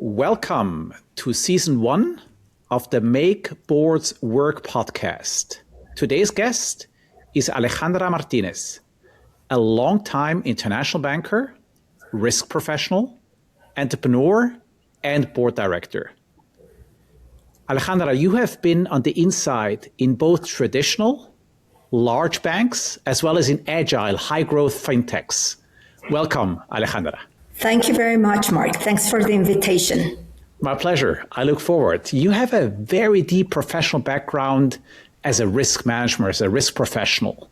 Welcome to season 1 of the MakeBoards Work podcast. Today's guest is Alejandra Martinez, a longtime international banker, risk professional, entrepreneur, and board director. Alejandra, you have been on the inside in both traditional, large banks, as well as in agile, high-growth fintechs. Welcome, Alejandra. Thank you very much, Mark. Thanks for the invitation. My pleasure. I look forward. You have a very deep professional background as a risk manager, as a risk professional.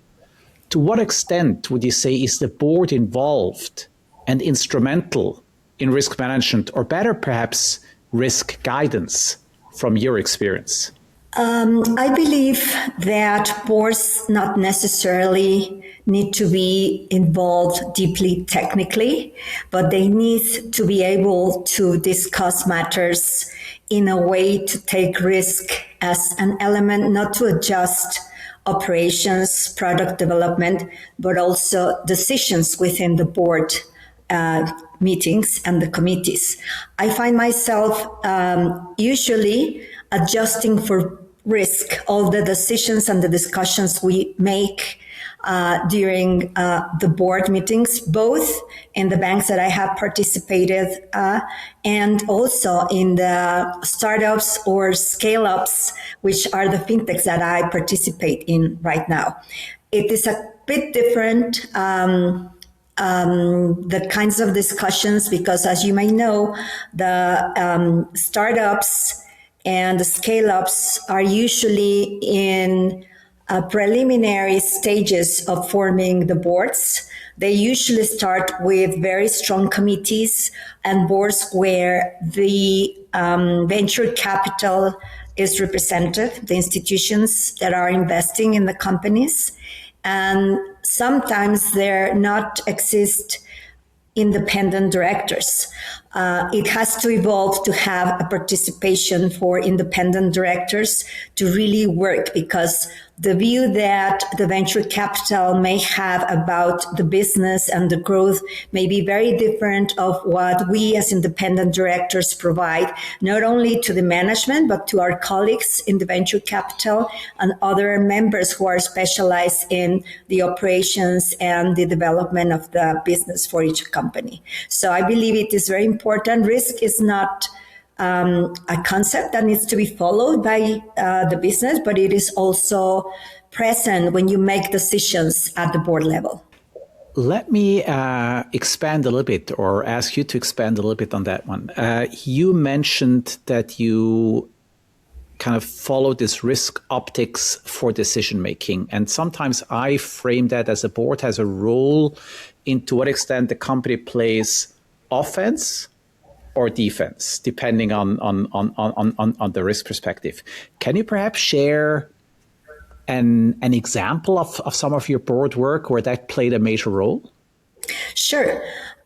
To what extent would you say is the board involved and instrumental in risk management, or better perhaps risk guidance from your experience? I believe that boards not necessarily need to be involved deeply technically, but they need to be able to discuss matters in a way to take risk as an element, not to adjust operations, product development, but also decisions within the board meetings and the committees. I find myself usually adjusting for risk all the decisions and the discussions we make during the board meetings, both in the banks that I have participated and also in the startups or scale-ups, which are the fintechs that I participate in right now. It is a bit different, the kinds of discussions, because as you may know, the startups and the scale-ups are usually in preliminary stages of forming the boards. They usually start with very strong committees and boards where the venture capital is represented, the institutions that are investing in the companies. And sometimes there not exist independent directors. It has to evolve to have a participation for independent directors to really work, because the view that the venture capital may have about the business and the growth may be very different of what we as independent directors provide, not only to the management, but to our colleagues in the venture capital and other members who are specialized in the operations and the development of the business for each company. So I believe it is very important. Risk is not a concept that needs to be followed by the business, but it is also present when you make decisions at the board level. Let me expand a little bit, or ask you to expand a little bit on that one. You mentioned that you kind of follow this risk optics for decision making. And sometimes I frame that as a board has a role in to what extent the company plays offense or defense, depending on the risk perspective. Can you perhaps share an example of some of your board work where that played a major role? Sure.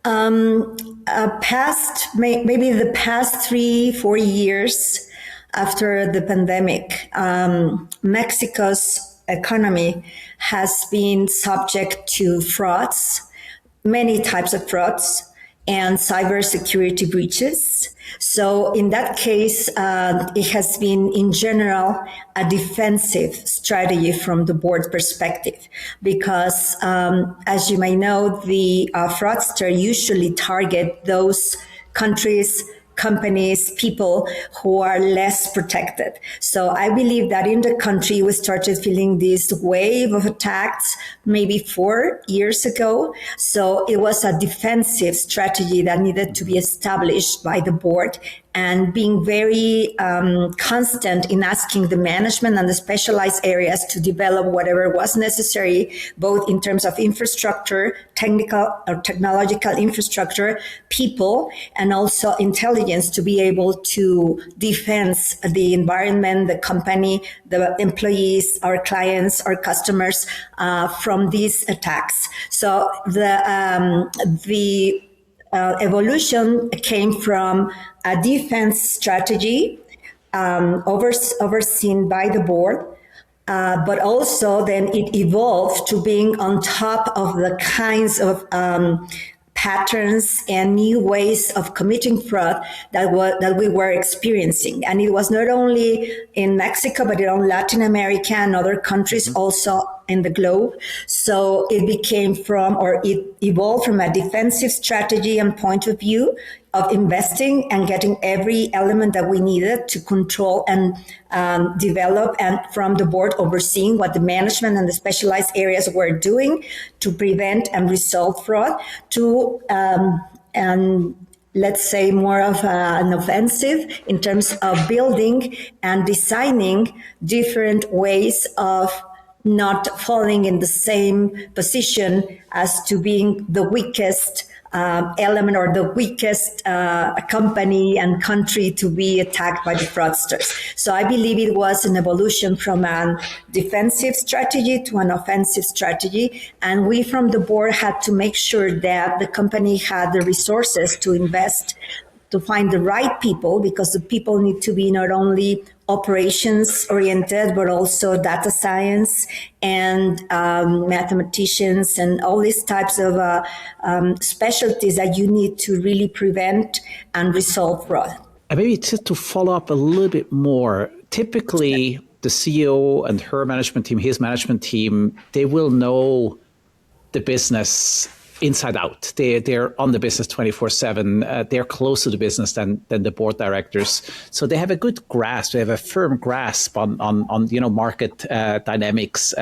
Maybe the past 3-4 years after the pandemic, Mexico's economy has been subject to frauds, many types of frauds, and cybersecurity breaches. So in that case, it has been, in general, a defensive strategy from the board perspective, because as you may know, the fraudster usually target those countries, companies, people who are less protected. So I believe that in the country, we started feeling this wave of attacks maybe 4 years ago. So it was a defensive strategy that needed to be established by the board, and being very constant in asking the management and the specialized areas to develop whatever was necessary, both in terms of infrastructure, technical or technological infrastructure, people, and also intelligence to be able to defend the environment, the company, the employees, our clients, our customers from these attacks. So the evolution came from a defense strategy overseen by the board, but also then it evolved to being on top of the kinds of patterns and new ways of committing fraud that we were experiencing. And it was not only in Mexico, but in Latin America and other countries also in the globe. So it it evolved from a defensive strategy and point of view of investing and getting every element that we needed to control and develop, and from the board overseeing what the management and the specialized areas were doing to prevent and resolve fraud, to and let's say more of an offensive in terms of building and designing different ways of not falling in the same position as to being the weakest element or the weakest company and country to be attacked by the fraudsters. So I believe it was an evolution from a defensive strategy to an offensive strategy. And we from the board had to make sure that the company had the resources to invest, to find the right people, because the people need to be not only operations oriented, but also data science and mathematicians and all these types of specialties that you need to really prevent and resolve fraud. And maybe just to follow up a little bit more, typically the CEO and her management team, his management team, they will know the business inside out. They're on the business 24/7. They're closer to the business than the board directors. So they have a good grasp. They have a firm grasp on market dynamics.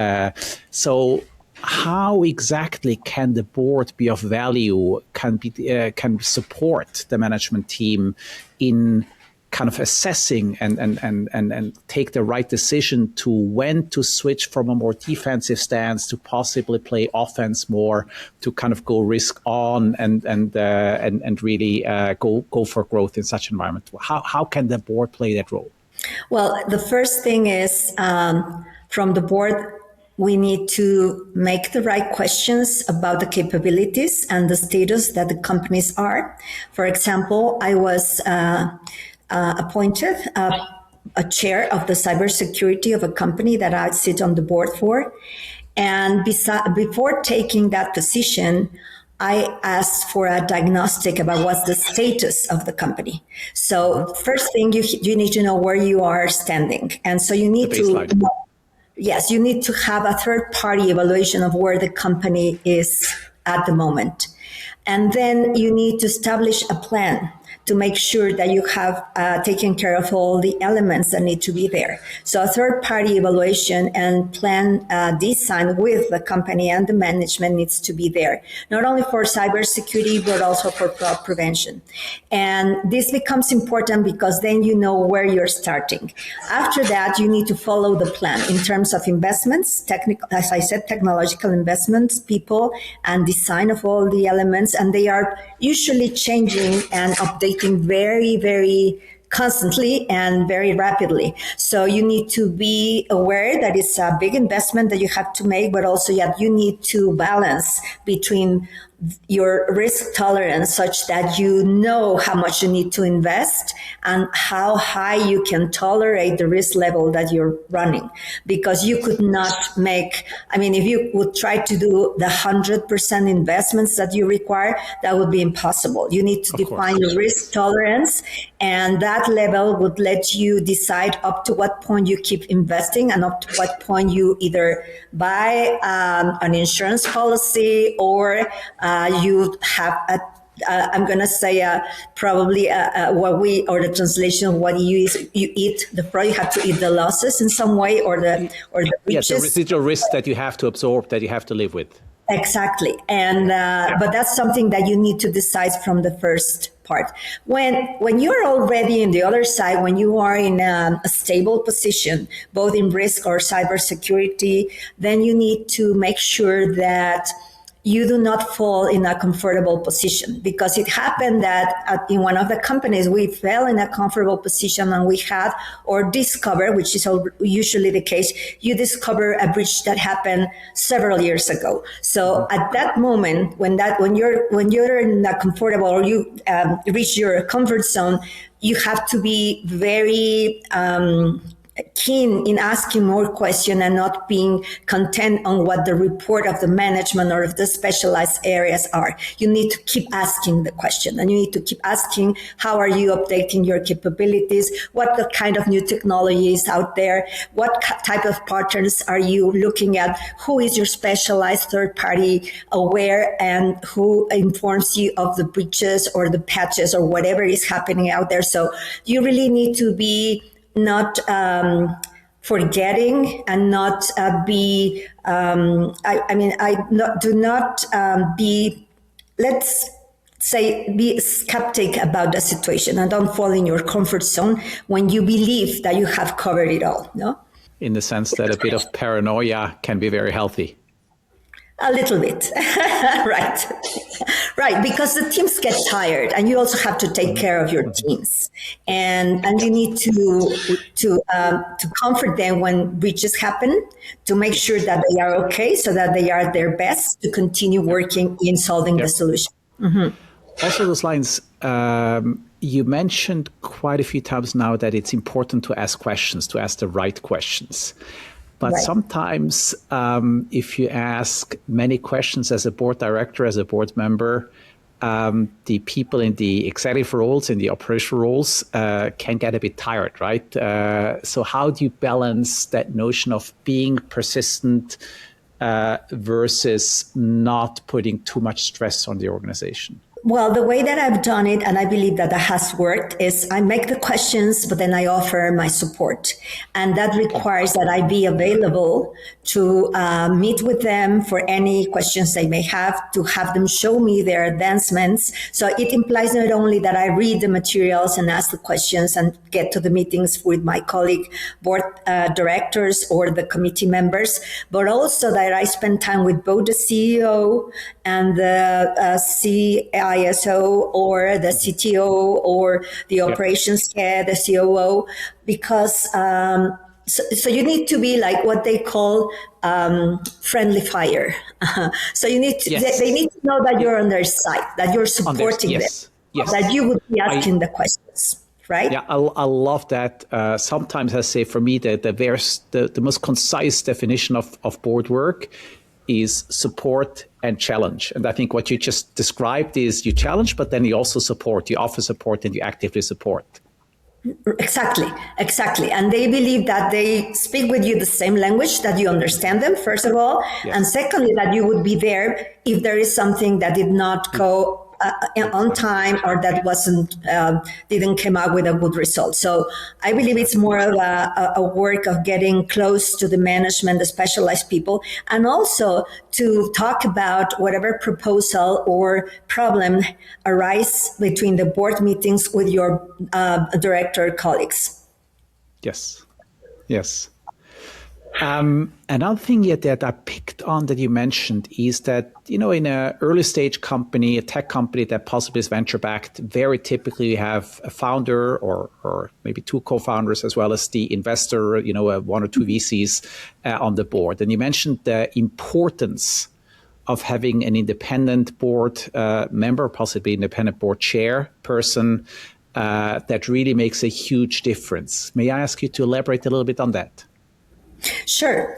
So how exactly can the board be of value? Can support the management team in kind of assessing and take the right decision to when to switch from a more defensive stance to possibly play offense more, to kind of go risk on and really go for growth in such environment? How can the board play that role? Well, the first thing is from the board, we need to make the right questions about the capabilities and the status that the companies are. For example, I was appointed a chair of the cybersecurity of a company that I sit on the board for. And before taking that position, I asked for a diagnostic about what's the status of the company. So first thing, you need to know where you are standing. And so you need to, yes, you need to have a third party evaluation of where the company is at the moment. And then you need to establish a plan to make sure that you have taken care of all the elements that need to be there. So a third-party evaluation and plan design with the company and the management needs to be there, not only for cybersecurity, but also for fraud prevention. And this becomes important because then you know where you're starting. After that, you need to follow the plan in terms of investments, as I said, technological investments, people, and design of all the elements. And they are usually changing and updating very, very constantly and very rapidly. So you need to be aware that it's a big investment that you have to make, but also you need to balance between your risk tolerance such that you know how much you need to invest and how high you can tolerate the risk level that you're running. Because you could not if you would try to do the 100% investments that you require, that would be impossible. You need to define your risk tolerance, and that level would let you decide up to what point you keep investing and up to what point you either buy an insurance policy or you have I'm going to say probably the translation of what you eat the fraud. You have to eat the losses in some way or the breaches. Yes, the residual risk that you have to absorb, that you have to live with. Exactly. And but that's something that you need to decide from the first part. When you're already in the other side, when you are in a stable position, both in risk or cybersecurity, then you need to make sure that you do not fall in a comfortable position, because it happened that in one of the companies, we fell in a comfortable position and we had or discover, which is usually the case, you discover a breach that happened several years ago. So at that moment, when you're in a comfortable or you reach your comfort zone, you have to be very keen in asking more questions and not being content on what the report of the management or of the specialized areas are. You need to keep asking the question, and you need to keep asking, how are you updating your capabilities? What kind of new technology is out there? What type of partners are you looking at? Who is your specialized third party aware, and who informs you of the breaches or the patches or whatever is happening out there? So you really need to be not forgetting and not be, do not be, let's say, be skeptic about the situation, and don't fall in your comfort zone when you believe that you have covered it all, no? In the sense that a bit of paranoia can be very healthy. A little bit, right, right. Because the teams get tired, and you also have to take care of your teams, and you need to comfort them when breaches happen, to make sure that they are okay, so that they are their best to continue working in solving the solution. Mm-hmm. Also, those lines, you mentioned quite a few times now that it's important to ask questions, to ask the right questions. But sometimes if you ask many questions as a board director, as a board member, the people in the executive roles, in the operational roles can get a bit tired, right? So how do you balance that notion of being persistent versus not putting too much stress on the organization? Well, the way that I've done it, and I believe that has worked, is I make the questions, but then I offer my support. And that requires that I be available to meet with them for any questions they may have, to have them show me their advancements. So it implies not only that I read the materials and ask the questions and get to the meetings with my colleague board directors or the committee members, but also that I spend time with both the CEO and the CISO or the CTO or the operations head, the COO, because so you need to be like what they call friendly fire. So you need to, they need to know that you're on their side, that you're supporting them, that you would be asking the questions. Right? Yeah, I love that. Sometimes I say, for me, that the most concise definition of board work is support and challenge. And I think what you just described is you challenge, but then you also support, you offer support, and you actively support. Exactly. And they believe that they speak with you the same language, that you understand them, first of all. Yes. And secondly, that you would be there if there is something that did not go on time, or that didn't come out with a good result. So I believe it's more of a work of getting close to the management, the specialized people, and also to talk about whatever proposal or problem arise between the board meetings with your director colleagues. Yes. Another thing that I picked on that you mentioned is that, in an early stage company, a tech company that possibly is venture backed, very typically you have a founder or maybe two co-founders, as well as the investor, one or two VCs on the board. And you mentioned the importance of having an independent board member, possibly independent board chair person, that really makes a huge difference. May I ask you to elaborate a little bit on that? Sure.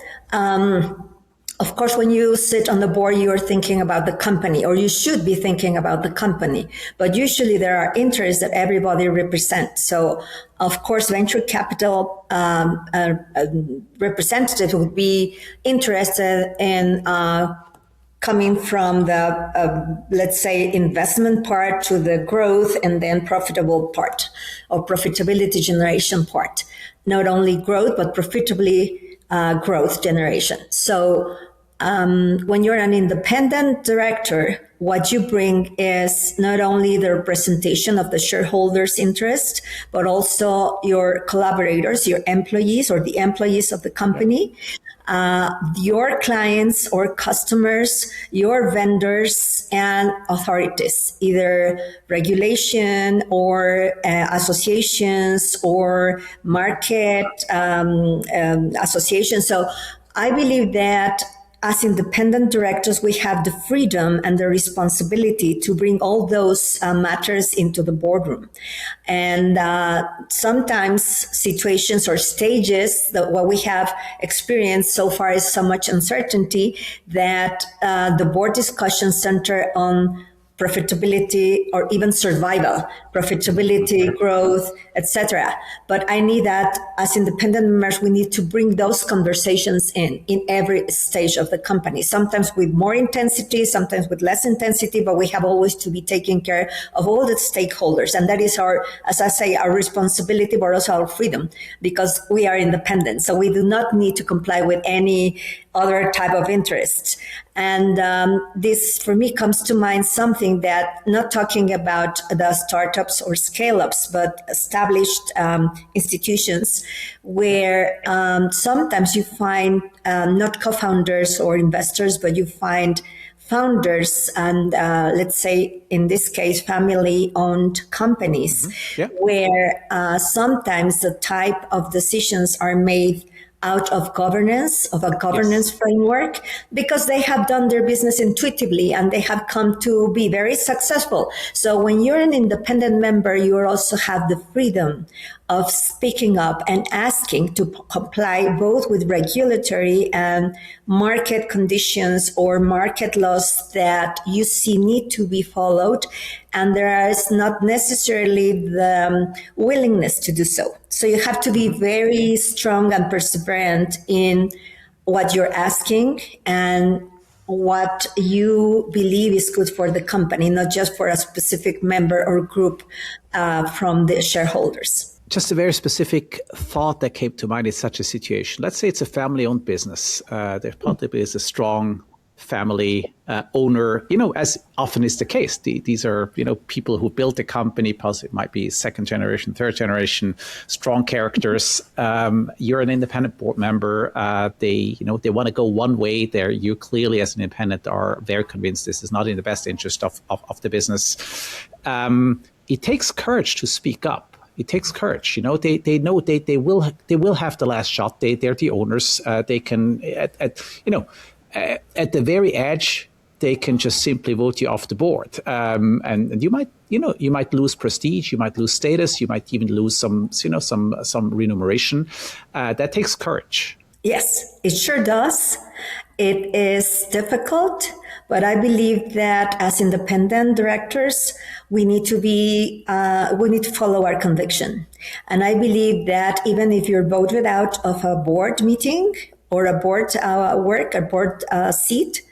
Of course, when you sit on the board, you're thinking about the company, or you should be thinking about the company. But usually there are interests that everybody represents. So, of course, venture capital representative would be interested in coming from the, let's say, investment part to the growth and then profitable part, or profitability generation part. Not only growth, but profitably growth generation. So when you're an independent director, what you bring is not only the representation of the shareholders' interest, but also your collaborators, your employees, or the employees of the company, your clients or customers, your vendors, and authorities, either regulation or associations or market associations. So I believe that as independent directors, we have the freedom and the responsibility to bring all those matters into the boardroom. And sometimes situations or stages that what we have experienced so far is so much uncertainty that the board discussions center on profitability or even survival, profitability, growth, etc. But I need that as independent members, we need to bring those conversations in every stage of the company, sometimes with more intensity, sometimes with less intensity, but we have always to be taking care of all the stakeholders. And that is our, as I say, our responsibility, but also our freedom, because we are independent. So we do not need to comply with any other type of interests. And this, for me, comes to mind something that, not talking about the startups or scale-ups, but established institutions where sometimes you find not co-founders or investors, but you find founders and let's say, in this case, family-owned companies, where sometimes the type of decisions are made out of governance, of a governance framework, because they have done their business intuitively and they have come to be very successful. So when you're an independent member, you also have the freedom of speaking up and asking to comply both with regulatory and market conditions or market laws that you see need to be followed. And there is not necessarily the willingness to do so. So you have to be very strong and perseverant in what you're asking and what you believe is good for the company, not just for a specific member or group from the shareholders. Just a very specific thought that came to mind in such a situation. Let's say it's a family-owned business. There probably is a strong family owner, as often is the case. These are, people who built the company, possibly it might be second generation, third generation, strong characters. You're an independent board member. They want to go one way there. You clearly, as an independent, are very convinced this is not in the best interest of the business. It takes courage to speak up. It takes courage. They know they will have the last shot. They're the owners. They can at the very edge, they can just simply vote you off the board, and you might lose prestige, you might lose status, you might even lose some remuneration. That takes courage. Yes, it sure does. It is difficult, but I believe that as independent directors, we need to follow our conviction. And I believe that even if you're voted out of a board meeting or a board seat,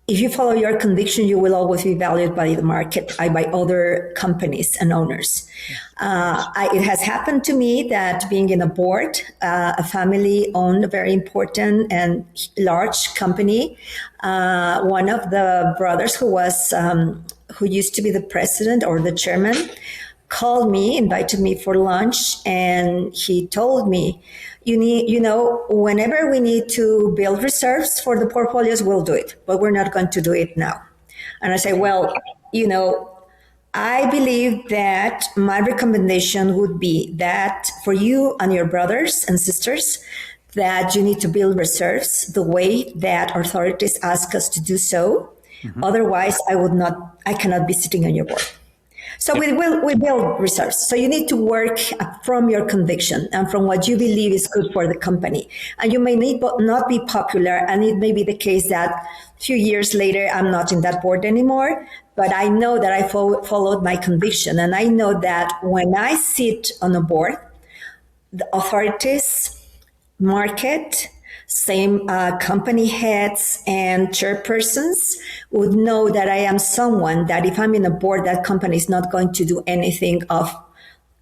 if you follow your conviction, you will always be valued by the market, by other companies and owners. It has happened to me that being in a board, a family-owned, very important and large company, one of the brothers who used to be the president or the chairman, called me, invited me for lunch, and he told me, whenever we need to build reserves for the portfolios, we'll do it, but we're not going to do it now. And I say, well, I believe that my recommendation would be that for you and your brothers and sisters, that you need to build reserves the way that authorities ask us to do so. Mm-hmm. Otherwise, I cannot be sitting on your board. So we build reserves. So you need to work from your conviction and from what you believe is good for the company. And you may not be popular, and it may be the case that a few years later, I'm not in that board anymore, but I know that I followed my conviction. And I know that when I sit on a board, the authorities, market, same company heads and chairpersons would know that I am someone that if I'm in a board, that company is not going to do anything of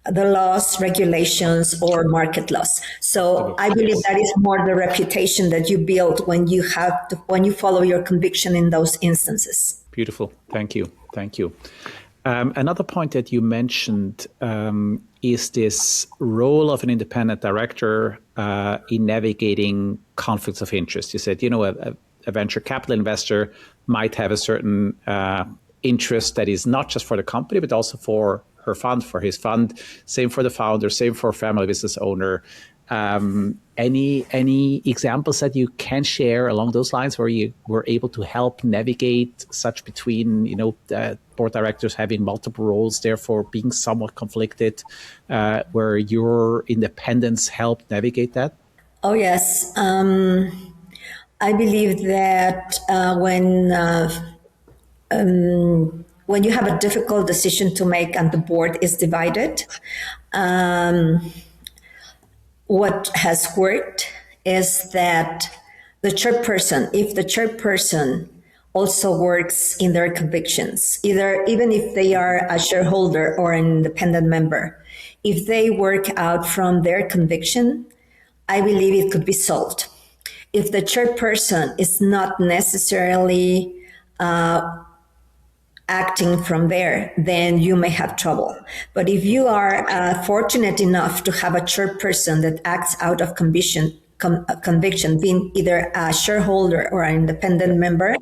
the laws, regulations, or market laws. So I believe that is more the reputation that you build when you follow your conviction in those instances. Beautiful. Thank you. Another point that you mentioned is this role of an independent director in navigating conflicts of interest. You said, a venture capital investor might have a certain interest that is not just for the company, but also for her fund, for his fund. Same for the founder, same for a family business owner. Any examples that you can share along those lines where you were able to help navigate such between, board directors having multiple roles, therefore being somewhat conflicted, where your independence helped navigate that? Oh, yes. I believe that when you have a difficult decision to make and the board is divided, what has worked is that if the chairperson also works in their convictions, even if they are a shareholder or an independent member, if they work out from their conviction, I believe it could be solved. If the chairperson is not necessarily acting from there, then you may have trouble. But if you are fortunate enough to have a chairperson that acts out of conviction, being either a shareholder or an independent member,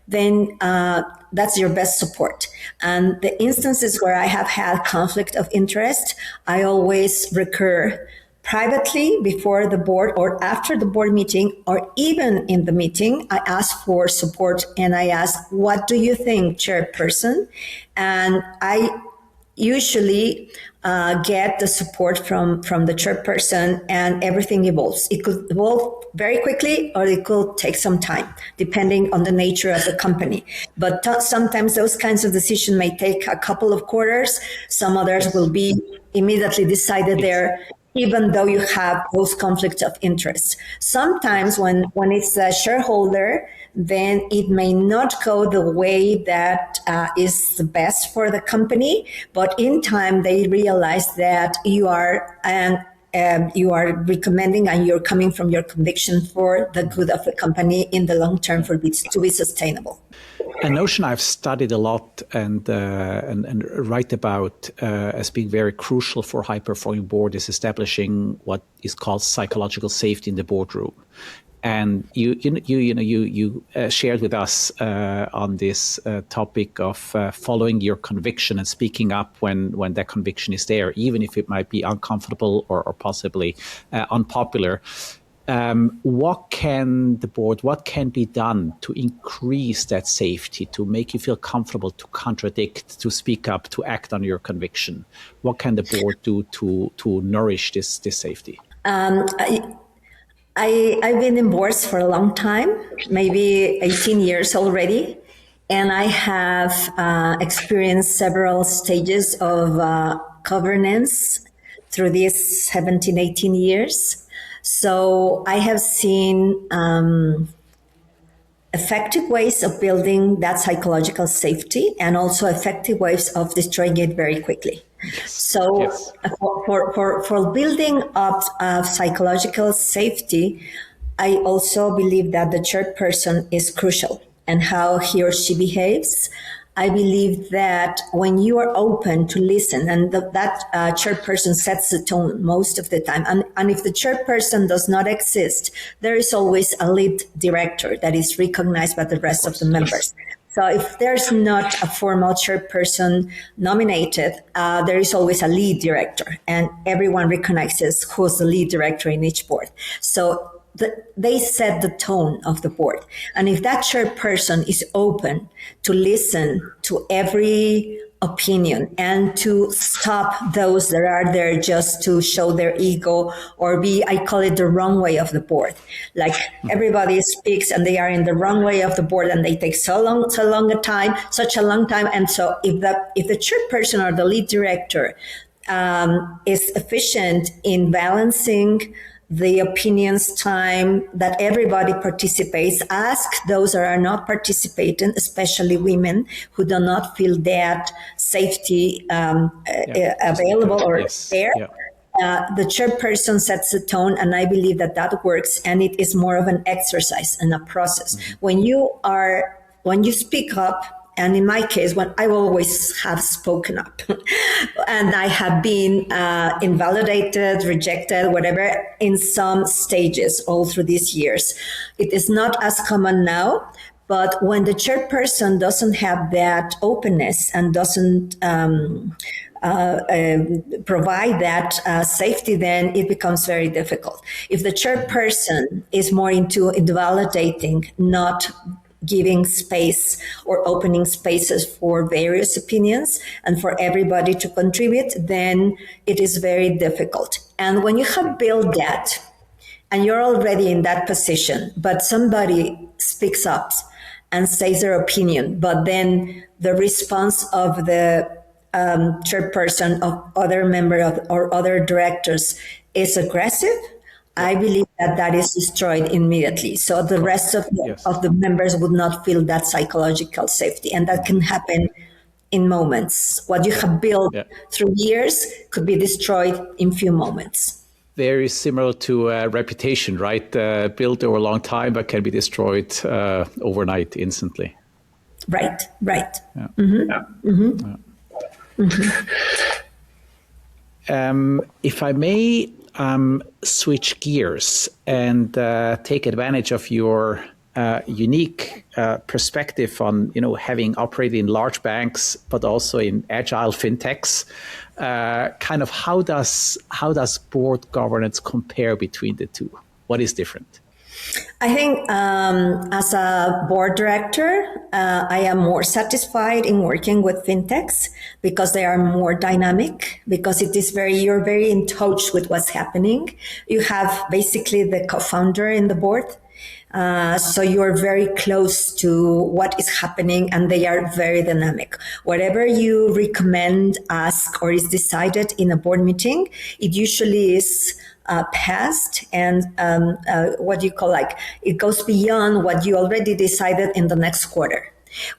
then that's your best support. And the instances where I have had conflict of interest, I always recur privately before the board or after the board meeting, or even in the meeting. I ask for support and I ask, what do you think, chairperson? And I usually get the support from the chairperson, and everything evolves. It could evolve very quickly or it could take some time, depending on the nature of the company. But sometimes those kinds of decisions may take a couple of quarters. Some others will be immediately decided there, even though you have those conflicts of interest. Sometimes when it's a shareholder, then it may not go the way that is the best for the company, but in time they realize that you are recommending and you're coming from your conviction for the good of the company in the long term for it to be sustainable. A notion I've studied a lot and write about as being very crucial for high-performing board is establishing what is called psychological safety in the boardroom. And you shared with us on this topic of following your conviction and speaking up when that conviction is there, even if it might be uncomfortable or possibly unpopular. What can be done to increase that safety, to make you feel comfortable to contradict, to speak up, to act on your conviction? What can the board do to nourish this safety? I've been in boards for a long time, maybe 18 years already, and I have experienced several stages of governance through these 17, 18 years. So I have seen effective ways of building that psychological safety and also effective ways of destroying it very quickly. Yes. So yes. For building up psychological safety, I also believe that the chairperson is crucial and how he or she behaves. I believe that when you are open to listen, and that chairperson sets the tone most of the time, and if the chairperson does not exist, there is always a lead director that is recognized by the rest of the members. So if there's not a formal chairperson nominated, there is always a lead director, and everyone recognizes who's the lead director in each board. So they set the tone of the board. And if that chairperson is open to listen to every opinion and to stop those that are there just to show their ego or I call it the wrong way of the board. Like everybody speaks and they are in the wrong way of the board and they take such a long time. And so if the chairperson or the lead director is efficient in balancing the opinions time, that everybody participates, ask those that are not participating, especially women who do not feel that safety available or there. Yeah. The chairperson sets the tone, and I believe that works, and it is more of an exercise and a process. Mm-hmm. When you speak up, and in my case, when I always have spoken up and I have been invalidated, rejected, whatever, in some stages all through these years. It is not as common now, but when the chairperson doesn't have that openness and doesn't provide that safety, then it becomes very difficult. If the chairperson is more into invalidating, not giving space or opening spaces for various opinions and for everybody to contribute, then it is very difficult. And when you have built that and you're already in that position, but somebody speaks up and says their opinion, but then the response of the chairperson, of other member of, or other directors is aggressive, I believe that that is destroyed immediately. So the rest of the members would not feel that psychological safety. And that can happen in moments. What you have built through years could be destroyed in few moments. Very similar to reputation, right? Built over a long time, but can be destroyed overnight, instantly. Right. Yeah. Mm-hmm. Yeah. Mm-hmm. Yeah. Mm-hmm. If I may switch gears and take advantage of your unique perspective on, having operated in large banks, but also in agile fintechs, kind of how does board governance compare between the two? What is different? I think as a board director, I am more satisfied in working with fintechs because they are more dynamic, because you're very in touch with what's happening. You have basically the co-founder in the board. So you're very close to what is happening, and they are very dynamic. Whatever you recommend, ask, or is decided in a board meeting, it usually is passed, and it goes beyond what you already decided in the next quarter.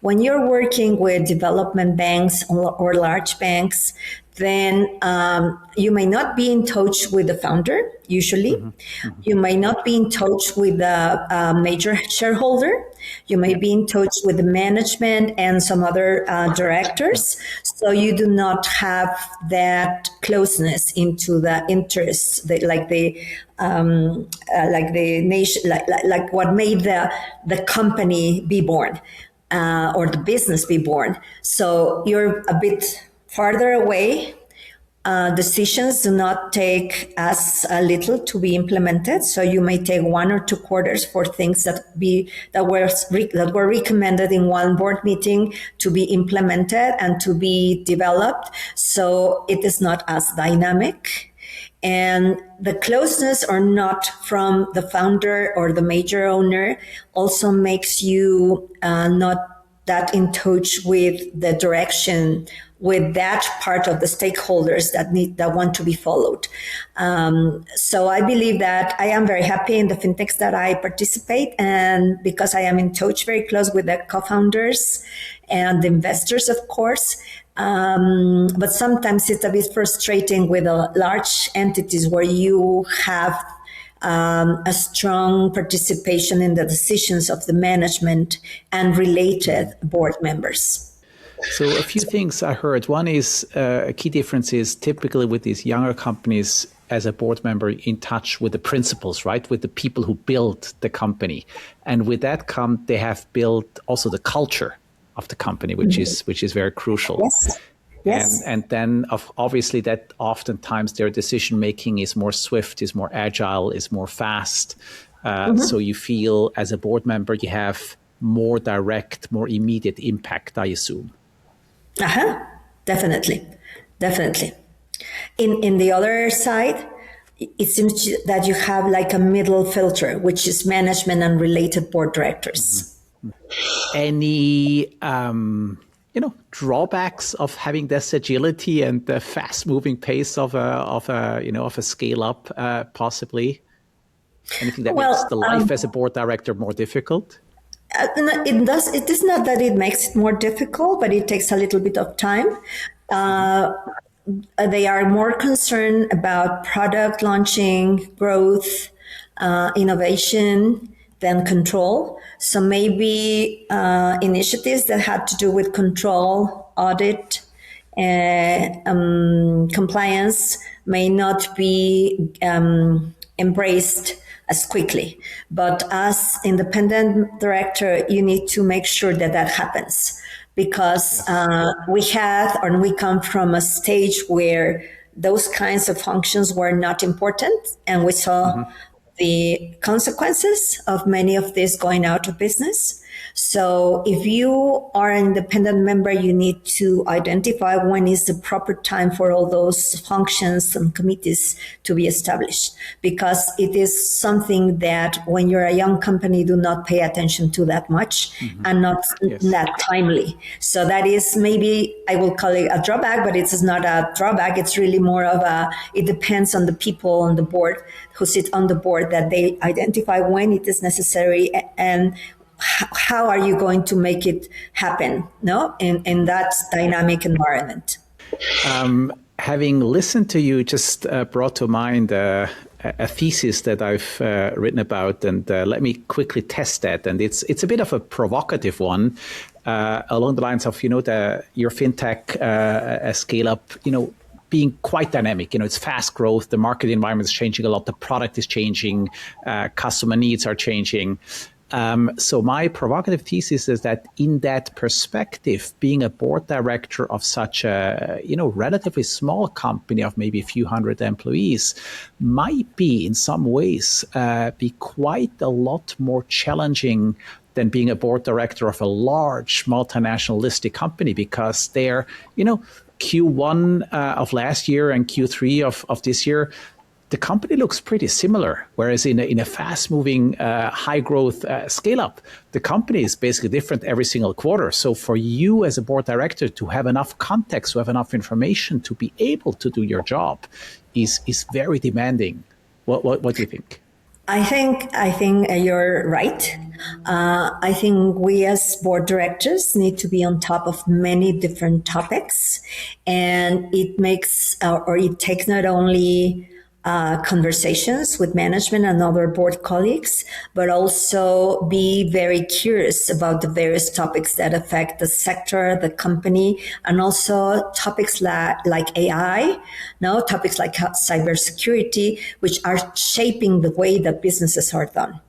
When you're working with development banks or large banks, then you may not be in touch with the founder, usually. Mm-hmm. Mm-hmm. You may not be in touch with the major shareholder. You may be in touch with the management and some other directors. So you do not have that closeness into the interests, like the nation, like what made the company be born. Or the business be born. So you're a bit farther away. Decisions do not take as little to be implemented. So you may take 1 or 2 quarters for things that were recommended in one board meeting to be implemented and to be developed. So it is not as dynamic. And the closeness or not from the founder or the major owner also makes you not that in touch with the direction, with that part of the stakeholders that want to be followed. So I believe that I am very happy in the fintechs that I participate, and because I am in touch very close with the co-founders and the investors, of course. But sometimes it's a bit frustrating with large entities where you have a strong participation in the decisions of the management and related board members. So a few things I heard. One is a key difference is typically with these younger companies, as a board member, in touch with the principals, right? With the people who built the company. And with that they have built also the culture of the company, which is very crucial. Yes. Yes. And then obviously that oftentimes their decision making is more swift, is more agile, is more fast. So you feel as a board member you have more direct, more immediate impact, I assume. Definitely. In the other side, it seems that you have like a middle filter, which is management and related board directors. Mm-hmm. Any drawbacks of having this agility and the fast-moving pace of a scale-up, possibly? Anything that makes the life as a board director more difficult? It does. It is not that it makes it more difficult, but it takes a little bit of time. They are more concerned about product launching, growth, innovation than control. So maybe initiatives that had to do with control, audit, compliance may not be embraced as quickly. But as independent director, you need to make sure that happens. because we come from a stage where those kinds of functions were not important, and we saw the consequences of many of these going out of business. So if you are an independent member, you need to identify when is the proper time for all those functions and committees to be established, because it is something that when you're a young company, do not pay attention to that much and not that timely. So that is, maybe I will call it a drawback, but it's not a drawback. It's really more of it depends on the people on the board who sit on the board, that they identify when it is necessary and how are you going to make it happen, no, in that dynamic environment. Having listened to you just brought to mind a thesis that I've written about, and let me quickly test that. And it's a bit of a provocative one, along the lines of, your fintech scale up, being quite dynamic. It's fast growth. The market environment is changing a lot. The product is changing. Customer needs are changing. So my provocative thesis is that in that perspective, being a board director of such a, relatively small company of maybe a few hundred employees might be in some ways be quite a lot more challenging than being a board director of a large multinational listed company, because they're, Q1 of last year and Q3 of this year, the company looks pretty similar, whereas in a fast-moving, high-growth scale-up, the company is basically different every single quarter. So for you as a board director to have enough context, to have enough information to be able to do your job is very demanding. What do you think? I think you're right. I think we as board directors need to be on top of many different topics, and it takes not only conversations with management and other board colleagues, but also be very curious about the various topics that affect the sector, the company, and also topics like AI, topics like cybersecurity, which are shaping the way that businesses are done.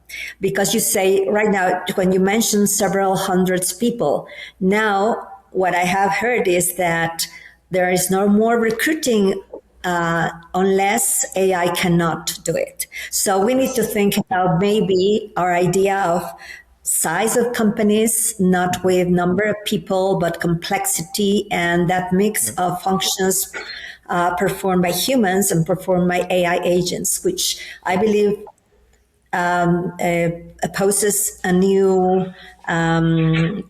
Because you say right now, when you mention several hundreds people, now what I have heard is that there is no more recruiting unless AI cannot do it. So we need to think about maybe our idea of size of companies, not with number of people, but complexity, and that mix of functions performed by humans and performed by AI agents, which I believe poses a new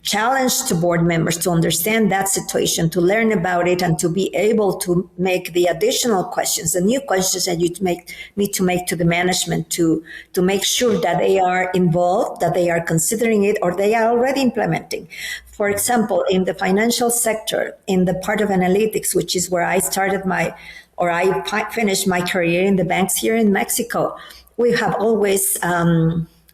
challenge to board members to understand that situation, to learn about it, and to be able to make the additional questions, the new questions that you need to make to the management to make sure that they are involved, that they are considering it, or they are already implementing. For example, in the financial sector, in the part of analytics, which is where I finished my career in the banks here in Mexico, we have always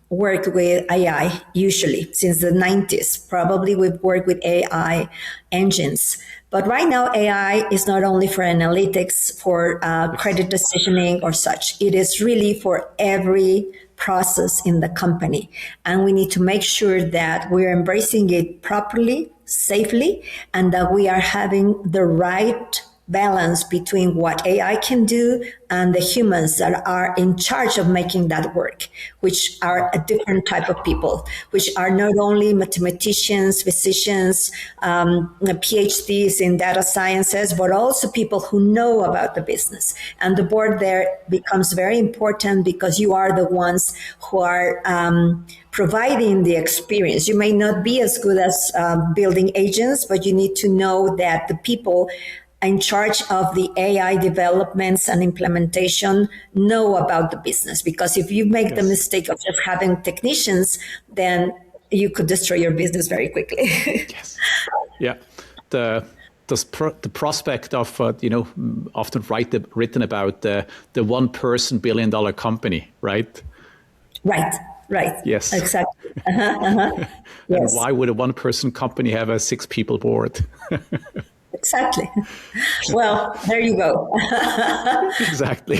worked with AI, usually since the 90s. Probably we've worked with AI engines. But right now, AI is not only for analytics, for credit decisioning or such. It is really for every process in the company. And we need to make sure that we're embracing it properly, safely, and that we are having the right balance between what AI can do and the humans that are in charge of making that work, which are a different type of people, which are not only mathematicians, physicians, PhDs in data sciences, but also people who know about the business. And the board there becomes very important because you are the ones who are providing the experience. You may not be as good as building agents, but you need to know that the people in charge of the AI developments and implementation know about the business. Because if you make the mistake of just having technicians, then you could destroy your business very quickly. Yes. Yeah. The prospect of, often written about the one-person billion-dollar company, right? Right. Yes. Exactly. And yes. why would a one-person company have a 6-people board? Exactly. Well, there you go. Exactly.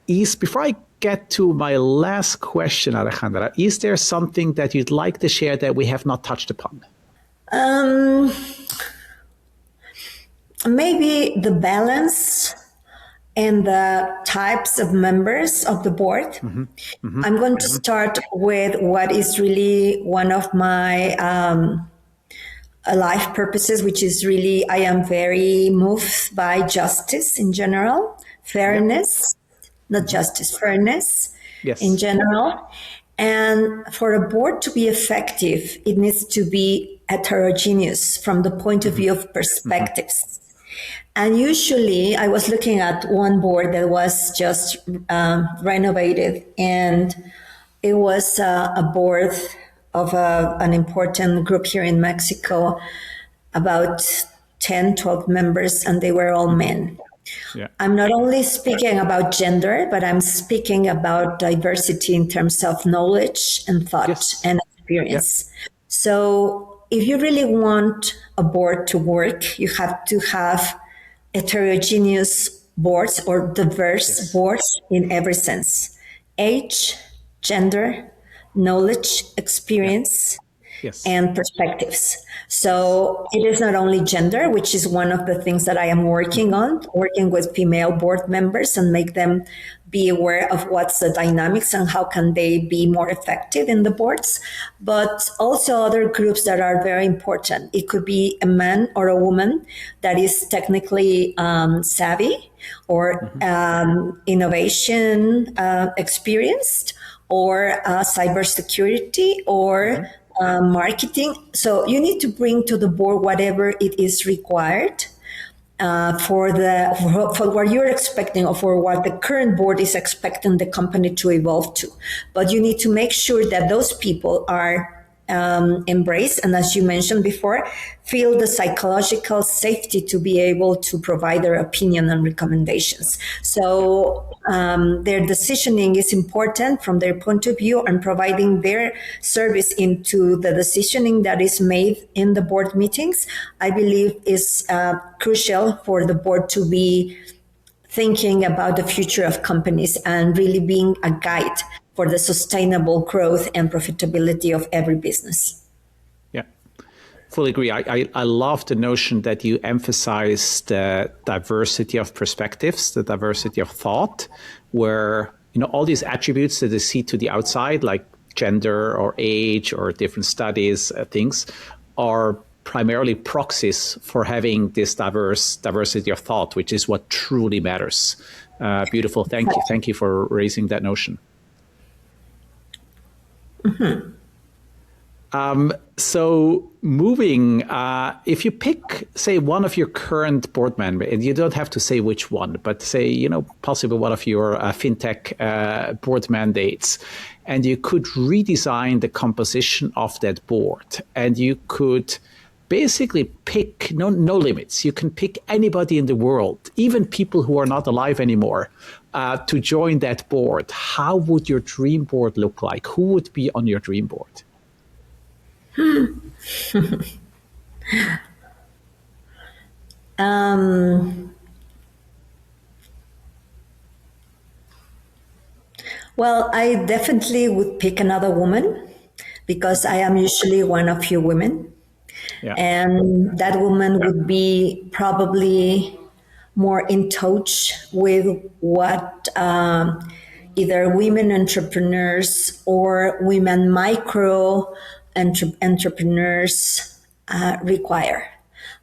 Before I get to my last question, Alejandra, is there something that you'd like to share that we have not touched upon? Maybe the balance and the types of members of the board. I'm going to start with what is really one of my life purposes, which is really, I am very moved by justice in general, fairness, not justice, fairness Yes. in general. And for a board to be effective, it needs to be heterogeneous from the point of view of perspectives. And usually, I was looking at one board that was just renovated, and it was a board of an important group here in Mexico, about 10, 12 members, and they were all men. Yeah. I'm not only speaking about gender, but I'm speaking about diversity in terms of knowledge and thought Yes. and experience. So if you really want a board to work, you have to have heterogeneous boards or diverse boards in every sense: age, gender, knowledge, experience, Yes. and perspectives. So it is not only gender, which is one of the things that I am working on, working with female board members and make them be aware of what's the dynamics and how can they be more effective in the boards, but also other groups that are very important. It could be a man or a woman that is technically savvy or innovation experienced, or cybersecurity, or marketing. So you need to bring to the board whatever it is required for what you're expecting, or for what the current board is expecting the company to evolve to. But you need to make sure that those people are embraced, and as you mentioned before, feel the psychological safety to be able to provide their opinion and recommendations. So their decisioning is important from their point of view, and providing their service into the decisioning that is made in the board meetings, I believe is crucial for the board to be thinking about the future of companies and really being a guide for the sustainable growth and profitability of every business. Yeah, fully agree. I love the notion that you emphasize the diversity of perspectives, the diversity of thought, where all these attributes that they see to the outside, like gender or age or different studies, things, are primarily proxies for having this diversity of thought, which is what truly matters. Beautiful. Thank you for raising that notion. So moving, if you pick, say, one of your current board members, and you don't have to say which one, but say, possibly one of your fintech board mandates, and you could redesign the composition of that board, and you could basically pick, no limits. You can pick anybody in the world, even people who are not alive anymore, to join that board. How would your dream board look like? Who would be on your dream board? Well, I definitely would pick another woman, because I am usually one of few women. Yeah. And that woman would be probably more in touch with what either women entrepreneurs or women micro entrepreneurs require.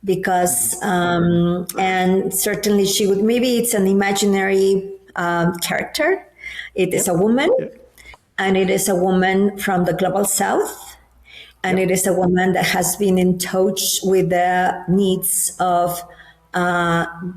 Because, and certainly she would, maybe it's an imaginary character. It is a woman, and it is a woman from the global south. And it is a woman that has been in touch with the needs of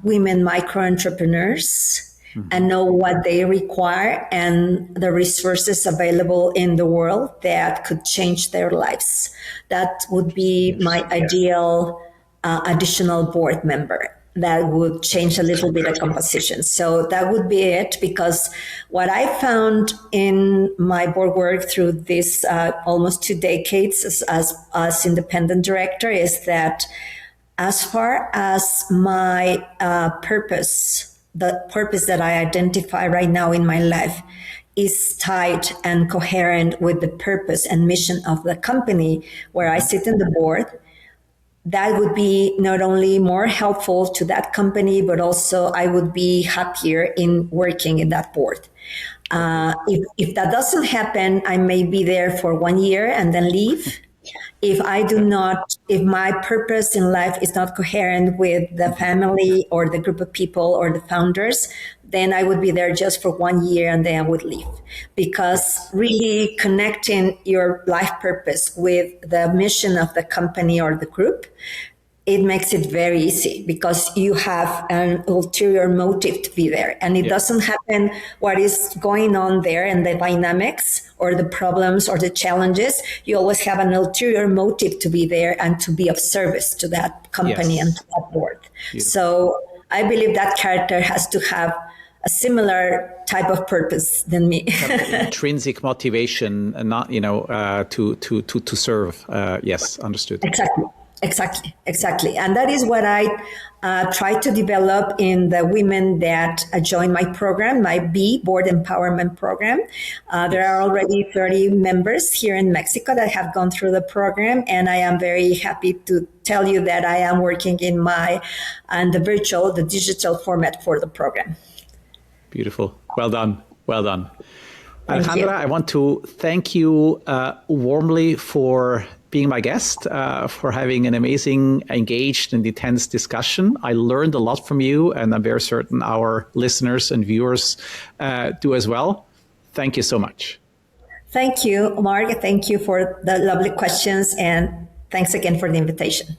women micro entrepreneurs and know what they require and the resources available in the world that could change their lives. That would be my ideal additional board member. That would change a little bit of composition. So that would be it, because what I found in my board work through this almost 2 decades as independent director is that as far as my purpose the purpose that I identify right now in my life is tied and coherent with the purpose and mission of the company where I sit in the board, that would be not only more helpful to that company, but also I would be happier in working in that board. If that doesn't happen, I may be there for 1 year and then leave. If I do not, if my purpose in life is not coherent with the family or the group of people or the founders, then I would be there just for 1 year and then I would leave. Because really connecting your life purpose with the mission of the company or the group, it makes it very easy because you have an ulterior motive to be there. And it doesn't happen what is going on there and the dynamics or the problems or the challenges. You always have an ulterior motive to be there and to be of service to that company and to that board. Beautiful. So I believe that character has to have a similar type of purpose than me. Intrinsic motivation and not, to serve. Yes, understood. Exactly. And that is what I try to develop in the women that join my program, my B Board Empowerment Program. There are already 30 members here in Mexico that have gone through the program. And I am very happy to tell you that I am working in the digital format for the program. Beautiful. Well done. Alejandra, I want to thank you warmly for being my guest, for having an amazing, engaged and intense discussion. I learned a lot from you, and I'm very certain our listeners and viewers do as well. Thank you so much. Thank you, Mark. Thank you for the lovely questions, and thanks again for the invitation.